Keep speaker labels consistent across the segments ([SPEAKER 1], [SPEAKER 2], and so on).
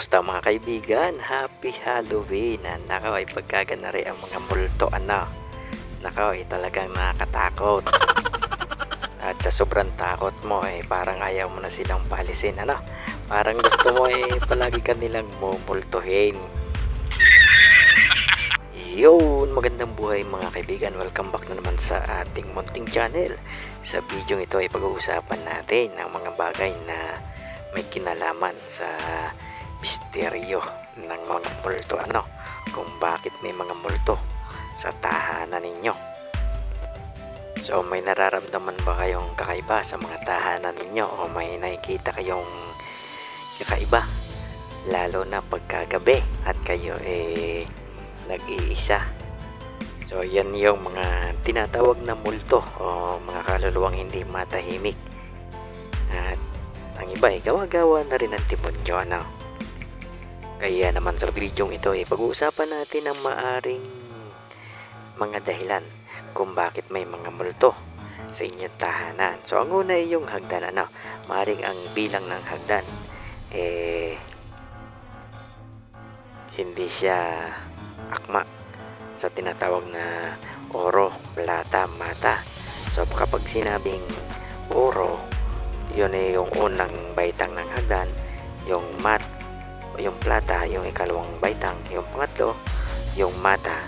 [SPEAKER 1] Kamusta mga kaibigan? Happy Halloween! Nakaw ay pagkaganari ang mga multo Nakaw ay talagang nakakatakot. At sa sobrang takot mo ay parang ayaw mo na silang palisin Parang gusto mo palagi ka nilang mumultuhin. Yun! Magandang buhay mga kaibigan. Welcome back na naman sa ating munting channel. Sa video ito ay pag-uusapan natin ang mga bagay na may kinalaman sa misteryo ng mga multo kung bakit may mga multo sa tahanan ninyo. So may nararamdaman ba kayong kakaiba sa mga tahanan ninyo o may nakikita kayong kakaiba lalo na pagkagabi at kayo nag-iisa? So yan yung mga tinatawag na multo o mga kaluluwang hindi matahimik at ang iba gawa-gawa na rin ang demonyo Kaya naman sa video ito pag-uusapan natin ang maaring mga dahilan kung bakit may mga multo sa inyong tahanan. So ang una ay yung hagdan maaring ang bilang ng hagdan hindi siya akma sa tinatawag na oro, plata, mata. So kapag sinabing oro, yun yung unang baitang ng hagdan, yung yung plata, yung ikalawang baitang, yung pangatlo, yung mata,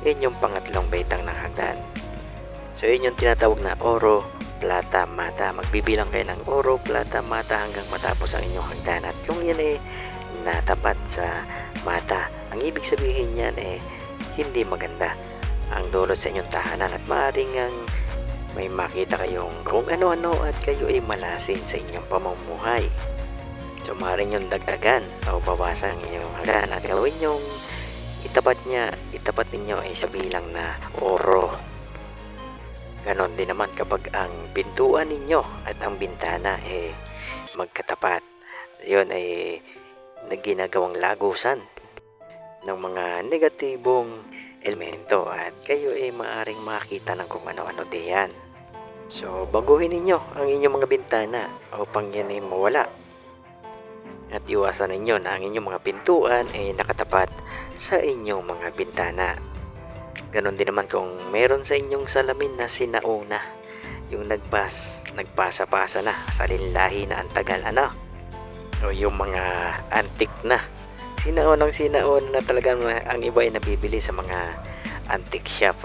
[SPEAKER 1] yun yung pangatlong baitang ng hagdan. So yun yung tinatawag na oro, plata, mata. Magbibilang kayo ng oro, plata, mata hanggang matapos ang inyong hagdan. At kung yan natapat sa mata, ang ibig sabihin yan hindi maganda ang dulot sa inyong tahanan at maaaring may makita kayong kung ano-ano at kayo malasin sa inyong pamumuhay. So maaaring yung dagdagan o bawasan ang inyong hagdan at gawin yung itapat ninyo sa bilang na oro. Ganon din naman kapag ang pintuan ninyo at ang bintana magkatapat. Yun ginagawang lagusan ng mga negatibong elemento at kayo maaaring makita ng kung ano-ano diyan. So baguhin ninyo ang inyong mga bintana upang yan mawala at iwasan ninyo na ang inyong mga pintuan nakatapat sa inyong mga bintana. Ganon din naman kung meron sa inyong salamin na sinauna, yung nagpasa-pasa na, salinlahi na ang tagal o yung mga antik na sinaon na talagang ang iba nabibili sa mga antique shop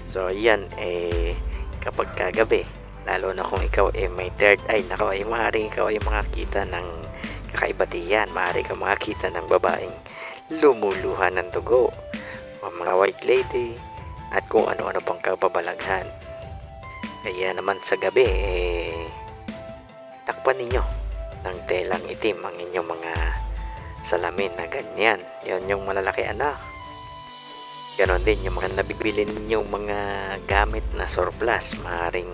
[SPEAKER 1] So yan kapag kagabi, lalo na kung ikaw may third eye, maaaring ikaw makakita ng kakaiba diyan. Maaaring ka makakita ng babaeng lumuluha ng dugo o mga white lady at kung ano-ano pang kababalaghan. Kaya naman sa gabi takpan ninyo ng telang itim ang inyong mga salamin na ganyan. Yan yung malalaki Ganon din yung mga nabibili ninyong mga gamit na surplus, maaaring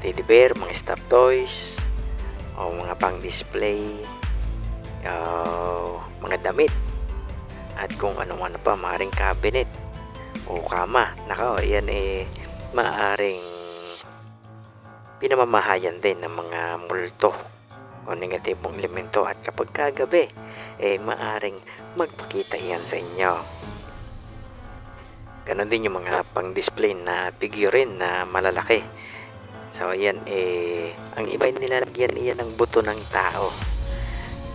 [SPEAKER 1] teddy bear, mga stuffed toys o mga pang display, mga damit at kung ano-ano pa, maaaring cabinet o kama. Yan maaaring pinamamahayan din ng mga multo o negatibong elemento at kapag kagabi maaaring magpakita yan sa inyo. Ganon din yung mga pang-display na figurine na malalaki. So yan ang iba nilalagyan iyan ng buto ng tao.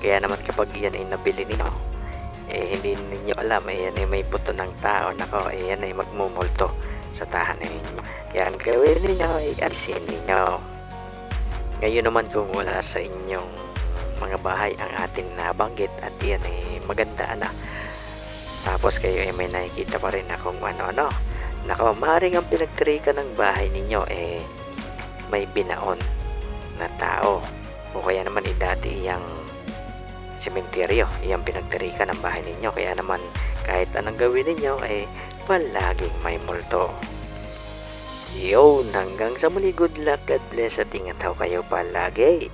[SPEAKER 1] Kaya naman kapag yan nabili niyo hindi niyo alam yan may buto ng tao yan magmumulto sa tahanan ninyo. Kaya ang gawin niyo alisin niyo. Ngayon naman kung wala sa inyong mga bahay ang ating nabanggit at yan maganda tapos kayo may nakikita pa rin na kung ano-ano. Maaaring ang pinagtirikan ng bahay ninyo may binaon na tao o kaya naman dati iyang sementeryo, iyang pinagtirikan ng bahay ninyo. Kaya naman kahit anong gawin ninyo palaging may multo. Yun, hanggang sa muli, good luck, God bless at ingat kayo palagi.